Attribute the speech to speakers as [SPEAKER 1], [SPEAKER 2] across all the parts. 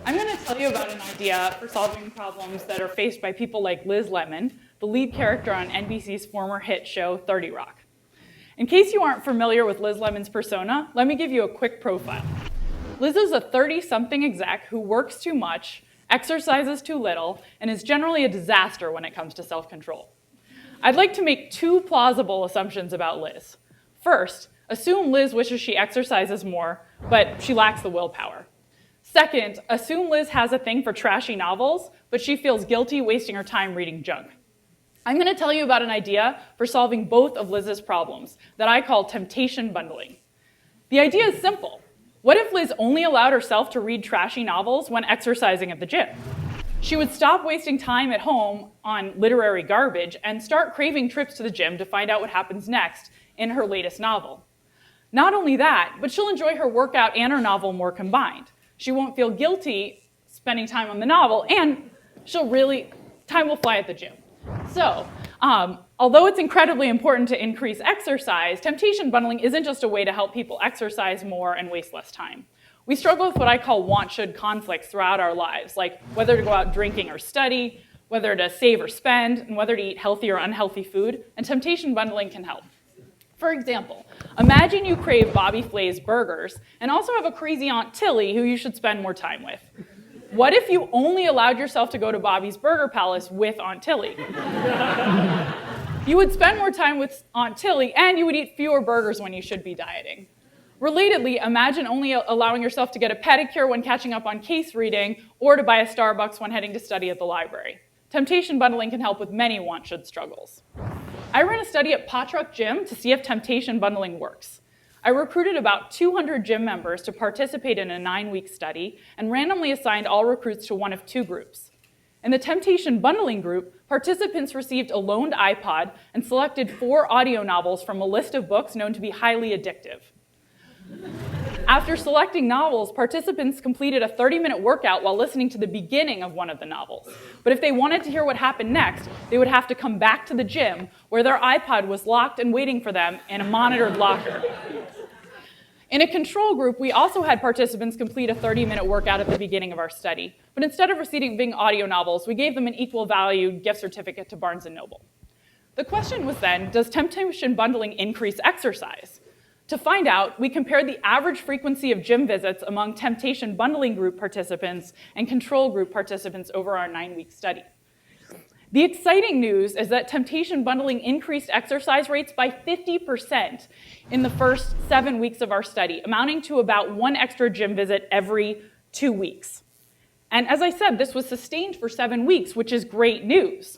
[SPEAKER 1] I'm going to tell you about an idea for solving problems that are faced by people like Liz Lemon, the lead character on NBC's former hit show 30 Rock. In case you aren't familiar with Liz Lemon's persona, let me give you a quick profile. Liz is a 30-something exec who works too much, exercises too little, and is generally a disaster when it comes to self-control. I'd like to make two plausible assumptions about Liz. First, assume Liz wishes she exercises more, but she lacks the willpower. Second, assume Liz has a thing for trashy novels, but she feels guilty wasting her time reading junk. I'm going to tell you about an idea for solving both of Liz's problems that I call temptation bundling. The idea is simple. What if Liz only allowed herself to read trashy novels when exercising at the gym? She would stop wasting time at home on literary garbage and start craving trips to the gym to find out what happens next in her latest novel. Not only that, but she'll enjoy her workout and her novel more combined. She won't feel guilty spending time on the novel, and time will fly at the gym. So, although it's incredibly important to increase exercise, temptation bundling isn't just a way to help people exercise more and waste less time. We struggle with what I call want-should conflicts throughout our lives, like whether to go out drinking or study, whether to save or spend, and whether to eat healthy or unhealthy food, and temptation bundling can help. For example, imagine you crave Bobby Flay's burgers and also have a crazy Aunt Tilly who you should spend more time with. What if you only allowed yourself to go to Bobby's Burger Palace with Aunt Tilly? You would spend more time with Aunt Tilly, and you would eat fewer burgers when you should be dieting. Relatedly, imagine only allowing yourself to get a pedicure when catching up on case reading, or to buy a Starbucks when heading to study at the library. Temptation bundling can help with many want-should struggles. I ran a study at Potruck Gym to see if temptation bundling works. I recruited about 200 gym members to participate in a 9-week study and randomly assigned all recruits to one of two groups. In the temptation bundling group, participants received a loaned iPod and selected 4 audio novels from a list of books known to be highly addictive. After selecting novels, participants completed a 30-minute workout while listening to the beginning of one of the novels. But if they wanted to hear what happened next, they would have to come back to the gym where their iPod was locked and waiting for them in a monitored locker. In a control group, we also had participants complete a 30-minute workout at the beginning of our study. But instead of receiving audio novels, we gave them an equal value gift certificate to Barnes & Noble. The question was then, does temptation bundling increase exercise? To find out, we compared the average frequency of gym visits among temptation bundling group participants and control group participants over our 9-week study. The exciting news is that temptation bundling increased exercise rates by 50% in the first 7 weeks of our study, amounting to about 1 extra gym visit every 2 weeks. And as I said, this was sustained for 7 weeks, which is great news.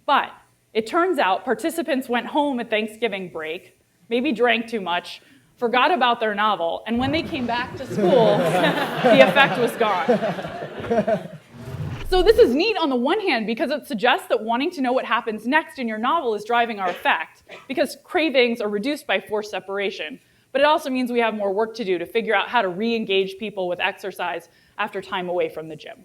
[SPEAKER 1] But it turns out participants went home at Thanksgiving break, maybe drank too much, forgot about their novel, and when they came back to school, the effect was gone. So this is neat on the one hand because it suggests that wanting to know what happens next in your novel is driving our effect, because cravings are reduced by forced separation. But it also means we have more work to do to figure out how to re-engage people with exercise after time away from the gym.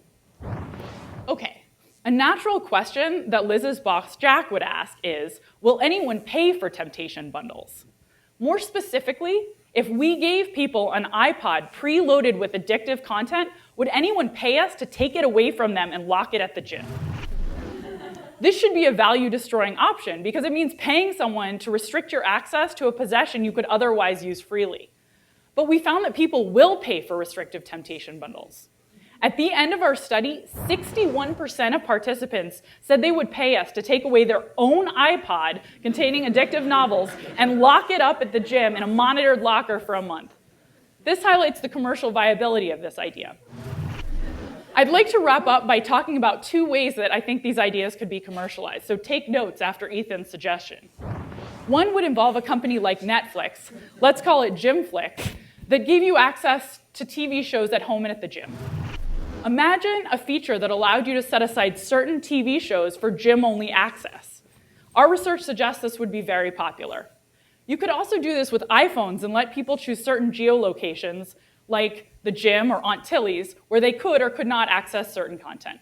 [SPEAKER 1] Okay, a natural question that Liz's boss Jack would ask is, will anyone pay for temptation bundles? More specifically, if we gave people an iPod preloaded with addictive content, would anyone pay us to take it away from them and lock it at the gym? This should be a value-destroying option because it means paying someone to restrict your access to a possession you could otherwise use freely. But we found that people will pay for restrictive temptation bundles. At the end of our study, 61% of participants said they would pay us to take away their own iPod containing addictive novels and lock it up at the gym in a monitored locker for a month. This highlights the commercial viability of this idea. I'd like to wrap up by talking about 2 ways that I think these ideas could be commercialized, so take notes after Ethan's suggestion. One would involve a company like Netflix, let's call it Gymflix, that gave you access to TV shows at home and at the gym. Imagine a feature that allowed you to set aside certain TV shows for gym-only access. Our research suggests this would be very popular. You could also do this with iPhones and let people choose certain geolocations, like the gym or Aunt Tilly's, where they could or could not access certain content.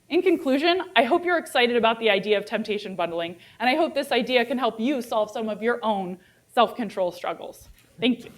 [SPEAKER 1] In conclusion, I hope you're excited about the idea of temptation bundling, and I hope this idea can help you solve some of your own self-control struggles. Thank you.